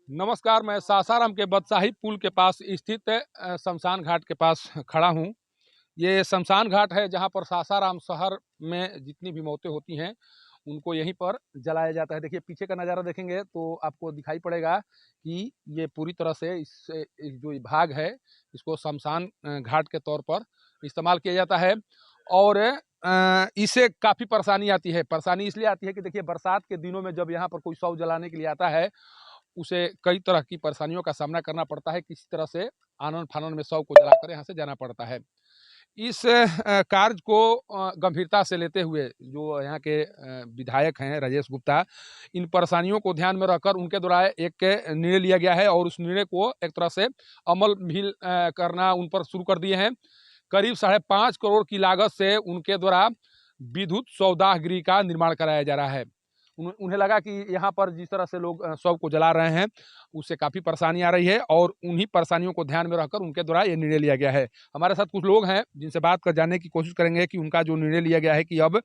नमस्कार, मैं सासाराम के बदशाही पुल के पास स्थित शमशान घाट के पास खड़ा हूँ। ये शमशान घाट है जहाँ पर सासाराम शहर में जितनी भी मौतें होती हैं, उनको यहीं पर जलाया जाता है। देखिए पीछे का नज़ारा देखेंगे तो आपको दिखाई पड़ेगा कि ये पूरी तरह से इस जो ये भाग है, इसको शमशान घाट के तौर पर इस्तेमाल किया जाता है। और इससे काफ़ी परेशानी आती है। परेशानी इसलिए आती है कि देखिए बरसात के दिनों में जब यहाँ पर कोई शव जलाने के लिए आता है, उसे कई तरह की परेशानियों का सामना करना पड़ता है। किसी तरह से आनन-फानन में शव को जलाकर यहाँ से जाना पड़ता है। इस कार्य को गंभीरता से लेते हुए जो यहाँ के विधायक हैं राजेश गुप्ता, इन परेशानियों को ध्यान में रखकर उनके द्वारा एक निर्णय लिया गया है और उस निर्णय को एक तरह से अमल भी करना उन पर शुरू कर दिए हैं। करीब 5.5 करोड़ की लागत से उनके द्वारा विद्युत शवदाह गृह का निर्माण कराया जा रहा है। उन्हें लगा कि यहाँ पर जिस तरह से लोग शव को जला रहे हैं, उससे काफ़ी परेशानी आ रही है और उन्हीं परेशानियों को ध्यान में रखकर उनके द्वारा ये निर्णय लिया गया है। हमारे साथ कुछ लोग हैं जिनसे बात कर जानने की कोशिश करेंगे कि उनका जो निर्णय लिया गया है कि अब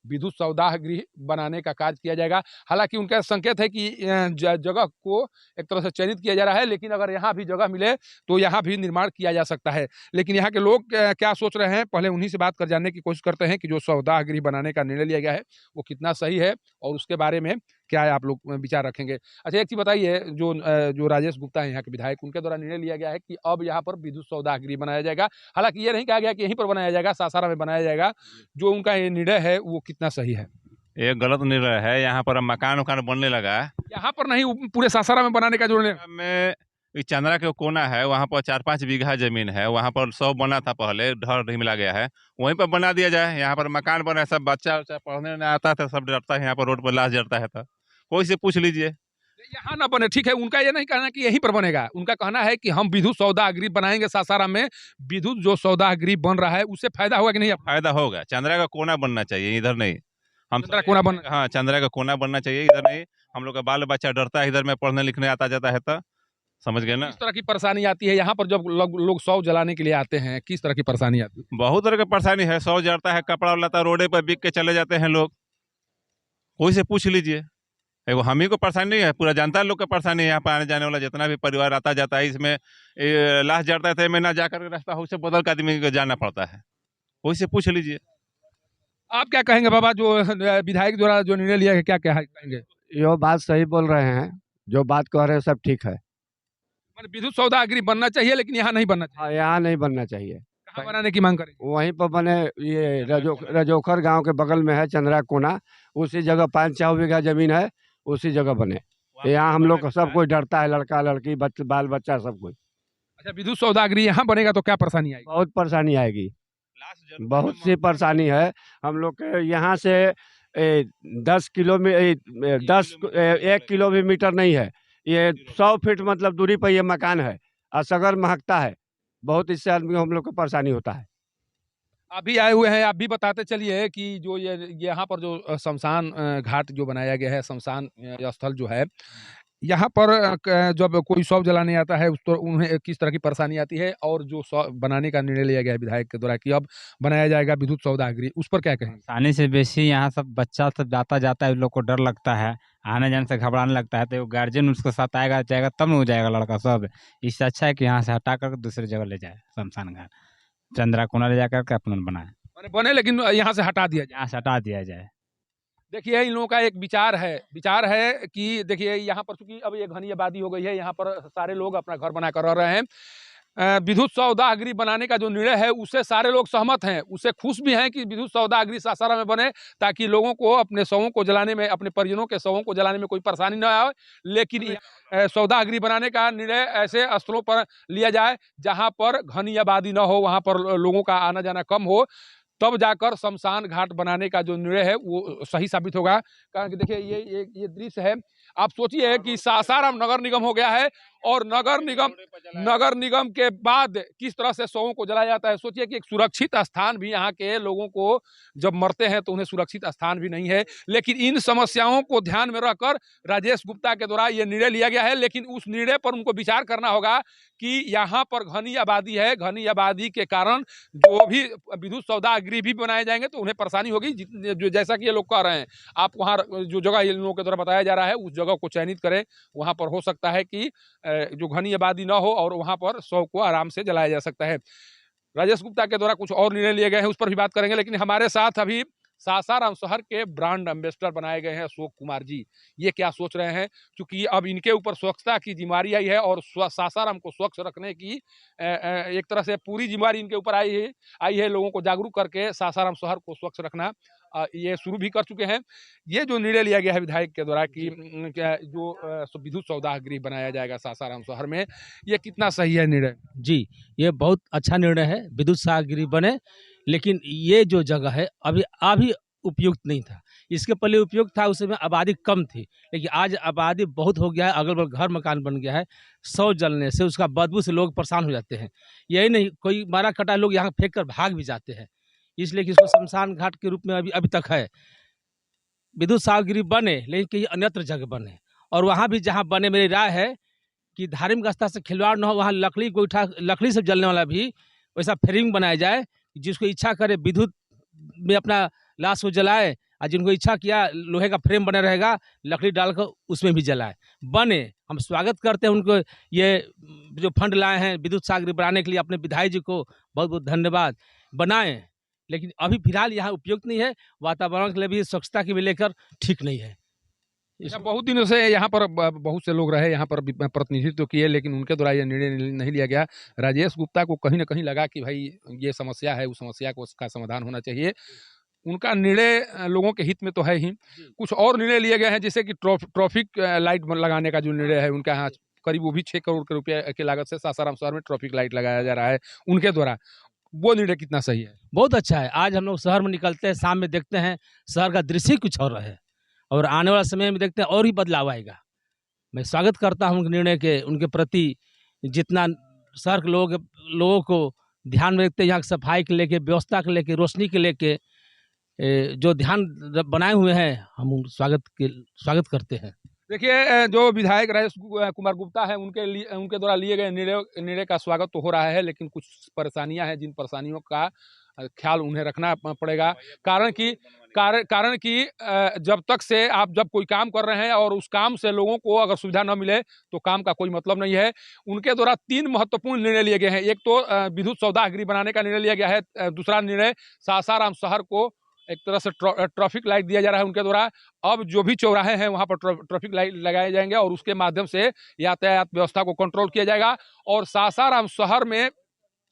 विद्युत शवदाह गृह बनाने का कार्य किया जाएगा। हालाँकि उनका संकेत है कि जगह को एक तरह से चयनित किया जा रहा है, लेकिन अगर यहाँ भी जगह मिले तो यहाँ भी निर्माण किया जा सकता है। लेकिन यहाँ के लोग क्या सोच रहे हैं, पहले उन्हीं से बात कर जानने की कोशिश करते हैं कि जो शवदाह गृह बनाने का निर्णय लिया गया है, वो कितना सही है और उसके बारे में क्या है आप लोग विचार रखेंगे। अच्छा एक चीज़ बताइए, जो राजेश गुप्ता हैं यहाँ के विधायक, उनके द्वारा निर्णय लिया गया है कि अब यहाँ पर विद्युत शवदाह गृह बनाया जाएगा। हालाँकि ये नहीं कहा गया कि यहीं पर बनाया जाएगा, सासाराम में बनाया जाएगा। जो उनका ये निर्णय है वो कितना सही है? ये गलत निर्णय है। यहाँ पर अब मकान बनने लगा है। यहाँ पर नहीं, पूरे सासाराम में बनाने का जो निर्णय में ये चंद्रा के कोना है, वहाँ पर 4-5 बीघा जमीन है। वहाँ पर 100 बना था पहले, ढर नहीं मिला गया है, वहीं पर बना दिया जाए। यहाँ पर मकान बना है, सब बच्चा उच्चा पढ़ने नहीं आता था, सब डरता है यहाँ पर, रोड पर लाश जड़ता है। तो कोई से पूछ लीजिए। यहाँ ना बने, ठीक है। उनका ये नहीं कहना कि यहीं पर बनेगा, उनका कहना है कि हम विद्युत शवदाह गृह बनाएंगे सासाराम में। विद्युत जो शवदाह गृह बन रहा है उससे फायदा होगा कि नहीं? फायदा होगा। चंद्रा का कोना बनना चाहिए, इधर नहीं। हम चंद्रा कोना बन हाँ, चंद्रा का कोना बनना चाहिए, इधर नहीं। हम लोग का बाल बच्चा डरता है इधर में पढ़ने लिखने आता जाता है। तो समझ गए ना। किस तरह की परेशानी आती है यहाँ पर जब लोग शव जलाने के लिए आते हैं? किस तरह की परेशानी आती है? बहुत तरह की परेशानी है। 100 जड़ता है, कपड़ा लता रोडे पर बिक के चले जाते हैं लोग। कोई से पूछ लीजिए। एगो हम ही को परेशानी नहीं है, पूरा जनता लोग का परेशानी है। यहाँ पर आने जाने वाला जितना भी परिवार आता जाता है, इसमें लाश जड़ता है, मैं ना जाकर रास्ता उसे बदल कर आदमी को जाना पड़ता है। कोई से पूछ लीजिए। आप क्या कहेंगे बाबा, जो विधायक द्वारा जो निर्णय लिया है, क्या क्या कहेंगे? यो बात सही बोल रहे हैं, जो बात कह रहे हैं सब ठीक है। विद्युत शवदाह गृह बनना चाहिए लेकिन यहाँ नहीं बनना चाहिए। हाँ, यहाँ नहीं बनना चाहिए। कहाँ बनाने की मांग करेंगे? वहीं पर बने, ये रजोखर गांव के बगल में है चंद्रा कोना, उसी जगह 5-6 बीघा जमीन है, उसी जगह बने। यहाँ हम लोग सब कोई डरता है, लड़का लड़की बाल बच्चा सब कोई। अच्छा, विद्युत शवदाह गृह यहाँ बनेगा तो क्या परेशानी आएगी? बहुत परेशानी आएगी, बहुत सी परेशानी है। हम लोग के यहाँ से 10 किलोमीटर 1 किलोमीटर नहीं है, ये 100 फीट मतलब दूरी पर ये मकान है। असगर महकता है बहुत, इससे आदमी को हम लोग को परेशानी होता है। अभी आए हुए हैं, आप भी बताते चलिए कि जो ये यहाँ पर जो शमशान घाट जो बनाया गया है, शमशान स्थल जो है, यहाँ पर जब कोई शव जलाने आता है उस तो उन्हें किस तरह की परेशानी आती है, और जो शव बनाने का निर्णय लिया गया है विधायक के द्वारा कि अब बनाया जाएगा विद्युत शवदाह गृह, उस पर क्या कहेंगे? आसानी से बेसी यहाँ सब बच्चा सब जाता जाता है, उन लोग को डर लगता है, आने जाने से घबराने लगता है। तो गार्जियन उसको साथ आएगा जाएगा तब न हो जाएगा लड़का सब। इससे अच्छा है कि यहाँ से हटा कर दूसरी जगह ले जाए, शमशान घाट चंद्रा कोना ले जाकर के अपना बनाए। बने लेकिन यहाँ से हटा दिया जाए। यहाँ से हटा दिया जाए। देखिए इन लोगों का एक विचार है कि देखिए यहाँ पर चूंकि अब ये घनी आबादी हो गई है, यहाँ पर सारे लोग अपना घर बनाकर रह रहे हैं। विद्युत शवदाह गृह बनाने का जो निर्णय है उससे सारे लोग सहमत हैं, उससे खुश भी हैं कि विद्युत शवदाह गृह सासाराम में बने, ताकि लोगों को अपने शवों को जलाने में, अपने परिजनों के शवों को जलाने में कोई परेशानी न आए। लेकिन शवदाह गृह बनाने का निर्णय ऐसे स्थलों पर लिया जाए जहाँ पर घनी आबादी न हो, वहाँ पर लोगों का आना जाना कम हो, तब जाकर शमशान घाट बनाने का जो निर्णय है वो सही साबित होगा। कारण कि देखिए ये दृश्य है, आप सोचिए कि सासाराम नगर निगम हो गया है और नगर निगम के बाद किस तरह से शवों को जलाया जाता है। सोचिए कि एक सुरक्षित स्थान भी यहाँ के लोगों को जब मरते हैं तो उन्हें सुरक्षित स्थान भी नहीं है। लेकिन इन समस्याओं को ध्यान में रखकर राजेश गुप्ता के द्वारा ये निर्णय लिया गया है। लेकिन उस निर्णय पर उनको विचार करना होगा कि यहाँ पर घनी आबादी है, घनी आबादी के कारण जो भी विद्युत शवदाह गृह भी बनाए जाएंगे तो उन्हें परेशानी होगी, जो जैसा कि ये लोग कह रहे हैं। आप वहाँ जो जगह इन लोगों के द्वारा बताया जा रहा है उस जगह को चयनित करें, वहाँ पर हो सकता है कि जो घनी आबादी न हो और वहाँ पर शव को आराम से जलाया जा सकता है। राजेश गुप्ता के द्वारा कुछ और निर्णय लिए गए हैं, उस पर भी बात करेंगे, लेकिन हमारे साथ अभी सासाराम शहर के ब्रांड एम्बेसडर बनाए गए हैं अशोक कुमार जी। ये क्या सोच रहे हैं, क्योंकि अब इनके ऊपर स्वच्छता की जिम्मेदारी आई है और सासाराम को स्वच्छ रखने की एक तरह से पूरी जिम्मेदारी इनके ऊपर आई है लोगों को जागरूक करके सासाराम शहर को स्वच्छ रखना। ये शुरू भी कर चुके हैं। ये जो निर्णय लिया गया है विधायक के द्वारा कि जो विद्युत सौदाह गृह बनाया जाएगा सासाराम शहर में, ये कितना सही है निर्णय? जी, ये बहुत अच्छा निर्णय है, विद्युत सामग्री बने, लेकिन ये जो जगह है अभी उपयुक्त नहीं था। इसके पहले उपयुक्त था, उसमें आबादी कम थी, लेकिन आज आबादी बहुत हो गया है, अगल-बगल घर मकान बन गया है। शौच जलने से, उसका बदबू से लोग परेशान हो जाते हैं। यही नहीं, कोई मारा कटा लोग यहाँ फेंक कर भाग भी जाते हैं, इसलिए कि इसको शमशान घाट के रूप में अभी तक है। विद्युत सामग्री बने, लेकिन कहीं अन्यत्र जगह बने, और वहाँ भी जहाँ बने, मेरी राय है कि धार्मिक आस्था से खिलवाड़ न हो, वहाँ लकड़ी से जलने वाला भी वैसा फ्रेम बनाया जाए, जिसको इच्छा करे विद्युत में अपना लाश को जलाए, और जिनको इच्छा किया लोहे का फ्रेम बना रहेगा, लकड़ी डालकर उसमें भी जलाए। बने, हम स्वागत करते हैं उनको, ये जो फंड लाए हैं विद्युत सामग्री बनाने के लिए, अपने विधायक जी को बहुत बहुत धन्यवाद। बनाएं, लेकिन अभी फिलहाल यहाँ उपयुक्त नहीं है, वातावरण के लिए भी, स्वच्छता के भी लेकर ठीक नहीं है। बहुत दिनों से यहाँ पर बहुत से लोग रहे, यहाँ पर प्रतिनिधित्व किए, लेकिन उनके द्वारा ये निर्णय नहीं लिया गया। राजेश गुप्ता को कहीं ना कहीं लगा कि भाई ये समस्या है, उस समस्या को उसका समाधान होना चाहिए। उनका निर्णय लोगों के हित में तो है ही। कुछ और निर्णय लिए गए हैं, जैसे कि ट्रैफिक लाइट लगाने का जो निर्णय है उनका, यहाँ करीब वो भी 6 करोड़ के रुपये की लागत से सासाराम शहर में ट्रैफिक लाइट लगाया जा रहा है उनके द्वारा। वो निर्णय कितना सही है? बहुत अच्छा है। आज हम लोग शहर में निकलते हैं, शाम में देखते हैं शहर का दृश्य कुछ और है, और आने वाला समय में देखते हैं और ही बदलाव आएगा। मैं स्वागत करता हूँ निर्णय के, उनके प्रति जितना शहर के लोगों को ध्यान में रखते हैं, यहाँ सफाई के लेके, व्यवस्था के लेके, रोशनी के लेके जो ध्यान बनाए हुए हैं, हम स्वागत करते हैं। देखिए, जो विधायक राजेश कुमार गुप्ता है, उनके द्वारा लिए गए निर्णय का स्वागत तो हो रहा है, लेकिन कुछ परेशानियां हैं, जिन परेशानियों का ख्याल उन्हें रखना पड़ेगा। कारण कि जब तक से आप जब कोई काम कर रहे हैं और उस काम से लोगों को अगर सुविधा न मिले, तो काम का कोई मतलब नहीं है। उनके द्वारा 3 महत्वपूर्ण निर्णय लिए गए हैं। एक तो विद्युत सौदाह गृह बनाने का निर्णय लिया गया है। दूसरा निर्णय, सासाराम शहर को एक तरह से ट्रैफिक लाइट दिया जा रहा है उनके द्वारा। अब जो भी चौराहे हैं वहाँ पर ट्रैफिक लाइट लगाए जाएंगे और उसके माध्यम से यातायात व्यवस्था को कंट्रोल किया जाएगा। और सासाराम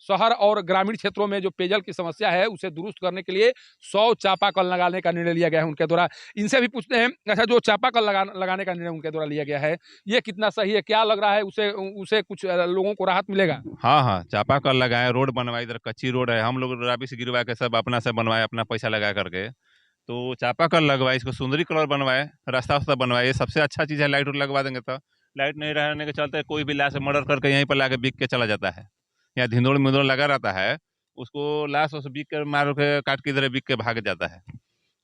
शहर और ग्रामीण क्षेत्रों में जो पेयजल की समस्या है उसे दुरुस्त करने के लिए 100 चापाकल लगाने का निर्णय लिया गया है उनके द्वारा। इनसे भी पूछते हैं, अच्छा, जो चापाकल लगाने का निर्णय उनके द्वारा लिया गया है, ये कितना सही है? क्या लग रहा है, उसे कुछ लोगों को राहत मिलेगा? हाँ, चापाकल लगाए, रोड बनवाए, इधर कच्ची रोड है, हम लोग राबी से गिरवा के सब अपना से बनवाए, अपना पैसा लगा करके, तो चापाकल लगवाए, इसको सुंदरी कलर बनवाए, रास्ता बनवाए, ये सबसे अच्छा चीज़ है। लाइट लगवा देंगे तो लाइट नहीं रहने के चलते कोई भी लाश मर्डर करके यहीं पर ला के बिक के चला जाता है। यहाँ धिंदोड़ मिंदोड़ लगा रहता है, उसको लाश उस बिक के मार के काट के इधर बिक के भाग जाता है।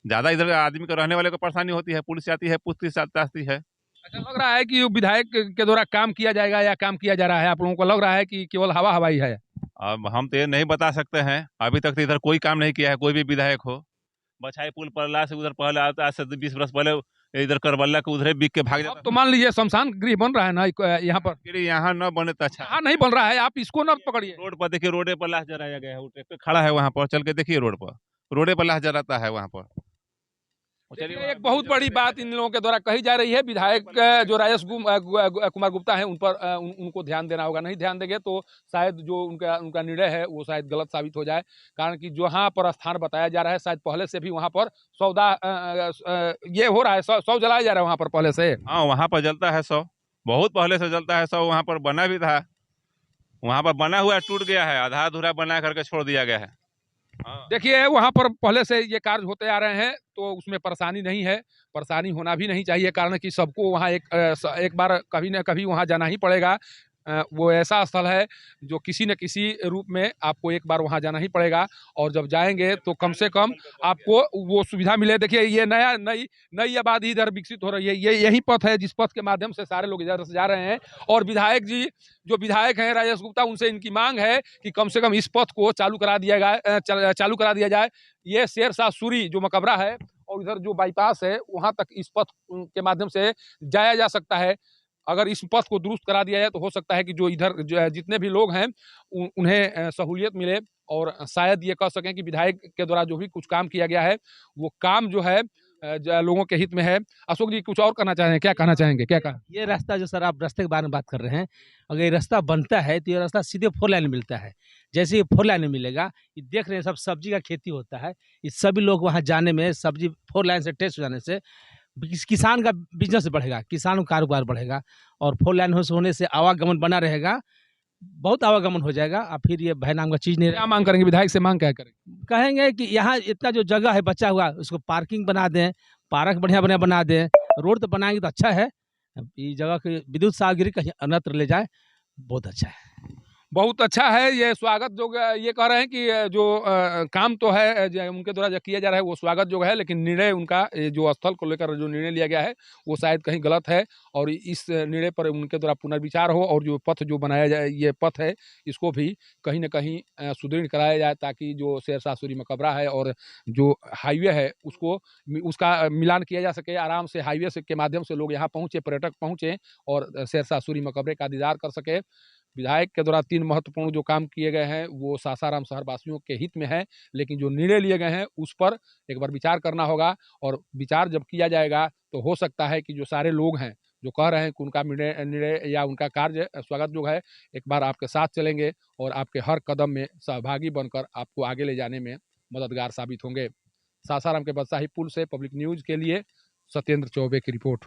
ज़्यादा इधर आदमी को रहने वाले को परेशानी होती है, पुलिस आती है, पूछताछ आती है। अच्छा, लग रहा है कि विधायक के द्वारा काम किया जाएगा या काम किया जा रहा है? आप लोगों को लग रहा है कि केवल हवाई है? अब हम तो ये नहीं बता सकते हैं, अभी तक तो इधर कोई काम नहीं किया है, कोई भी विधायक हो। बछाई पुल पर लाश उधर पहले आज से 20 वर्ष पहले इधर करबल्ला के उधर बिक के भाग जाता। तो मान लीजिए शमशान गृह बन रहा है ना यहाँ पर, यहाँ न बने तो अच्छा। हाँ, नहीं बन रहा है, आप इसको न पकड़िए। रोड पर देखिए, रोडे पर लाश जलाया गया है, वो ट्रैक्टर खड़ा है वहाँ पर, चल के देखिए रोड पर, रोडे पर लाश जलाता है वहाँ पर। चलिए, एक बहुत बड़ी बात इन लोगों के द्वारा कही जा रही है। विधायक जो राजेश कुमार गुप्ता है, उनको ध्यान देना होगा। नहीं ध्यान देंगे तो शायद जो उनका निर्णय है वो शायद गलत साबित हो जाए। कारण कि जहाँ पर स्थान बताया जा रहा है, शायद पहले से भी वहाँ पर सौदा ये हो रहा है, शव जलाया जा रहा है वहाँ पर पहले से। हाँ, वहाँ पर जलता है शव, बहुत पहले से जलता है शव। वहाँ पर बना भी था, वहाँ पर बना हुआ टूट गया है, आधा अधूरा बना करके छोड़ दिया गया है। देखिए, वहाँ पर पहले से ये कार्य होते आ रहे हैं, तो उसमें परेशानी नहीं है, परेशानी होना भी नहीं चाहिए। कारण कि सबको वहाँ एक बार कभी ना कभी वहाँ जाना ही पड़ेगा। वो ऐसा स्थल है जो किसी न किसी रूप में आपको एक बार वहाँ जाना ही पड़ेगा, और जब जाएंगे तो कम से कम आपको वो सुविधा मिले। देखिए ये नई नई आबादी इधर विकसित हो रही है, ये यही पथ है जिस पथ के माध्यम से सारे लोग इधर से जा रहे हैं। और विधायक जी जो विधायक हैं राजेश गुप्ता, उनसे इनकी मांग है कि कम से कम इस पथ को चालू करा दिया जाए। ये शेरशाह सूरी जो मकबरा है और इधर जो बाईपास है वहां तक इस पथ के माध्यम से जाया जा सकता है। अगर इस पथ को दुरुस्त करा दिया जाए तो हो सकता है कि जो इधर जितने भी लोग हैं उन्हें सहूलियत मिले, और शायद ये कह सकें कि विधायक के द्वारा जो भी कुछ काम किया गया है वो काम जो है लोगों के हित में है। अशोक जी कुछ और कहना चाहेंगे, क्या कहना चाहेंगे, क्या कहा? ये रास्ता जो सर आप रास्ते के बारे में बात कर रहे हैं, अगर ये रास्ता बनता है तो ये रास्ता सीधे 4 लाइन मिलता है। जैसे ये 4 लाइन मिलेगा, ये देख रहे हैं सब सब्जी का खेती होता है, ये सभी लोग वहाँ जाने में सब्जी 4 लाइन से टेस्ट हो जाने से किसान का बिजनेस बढ़ेगा, किसान का कारोबार बढ़ेगा, और 4 लाइन होने से आवागमन बना रहेगा, बहुत आवागमन हो जाएगा। और फिर ये भय नाम का चीज़ नहीं क्या मांग करेंगे, विधायक से मांग क्या करेंगे? कहेंगे कि यहाँ इतना जो जगह है बचा हुआ उसको पार्किंग बना दें, पार्क बढ़िया-बढ़िया बना दें, रोड तो बनाएँगे तो अच्छा है। ये जगह को विद्युत सामग्री कहीं अन्यत्र ले जाएँ, बहुत अच्छा है। बहुत अच्छा है ये स्वागत जो ये कह रहे हैं कि जो काम तो है उनके द्वारा जो किया जा रहा है वो स्वागत जो है, लेकिन निर्णय उनका जो स्थल को लेकर जो निर्णय लिया गया है वो शायद कहीं गलत है, और इस निर्णय पर उनके द्वारा पुनर्विचार हो, और जो पथ जो बनाया जाए ये पथ है इसको भी कहीं न कहीं सुदृढ़ कराया जाए, ताकि जो शेरशाह सूरी मकबरा है और जो हाईवे है उसका मिलान किया जा सके। आराम से हाईवे से के माध्यम से लोग यहाँ पहुँचे, पर्यटक पहुँचे और शेरशाह सूरी मकबरे का दीदार कर सके। विधायक के द्वारा 3 महत्वपूर्ण जो काम किए गए हैं वो सासाराम शहर वासियों के हित में है, लेकिन जो निर्णय लिए गए हैं उस पर एक बार विचार करना होगा, और विचार जब किया जाएगा तो हो सकता है कि जो सारे लोग हैं जो कह रहे हैं कि उनका निर्णय या उनका कार्य स्वागत जो है, एक बार आपके साथ चलेंगे और आपके हर कदम में सहभागी बनकर आपको आगे ले जाने में मददगार साबित होंगे। सासाराम के बदशाही पुल से पब्लिक न्यूज़ के लिए सत्येंद्र चौबे की रिपोर्ट।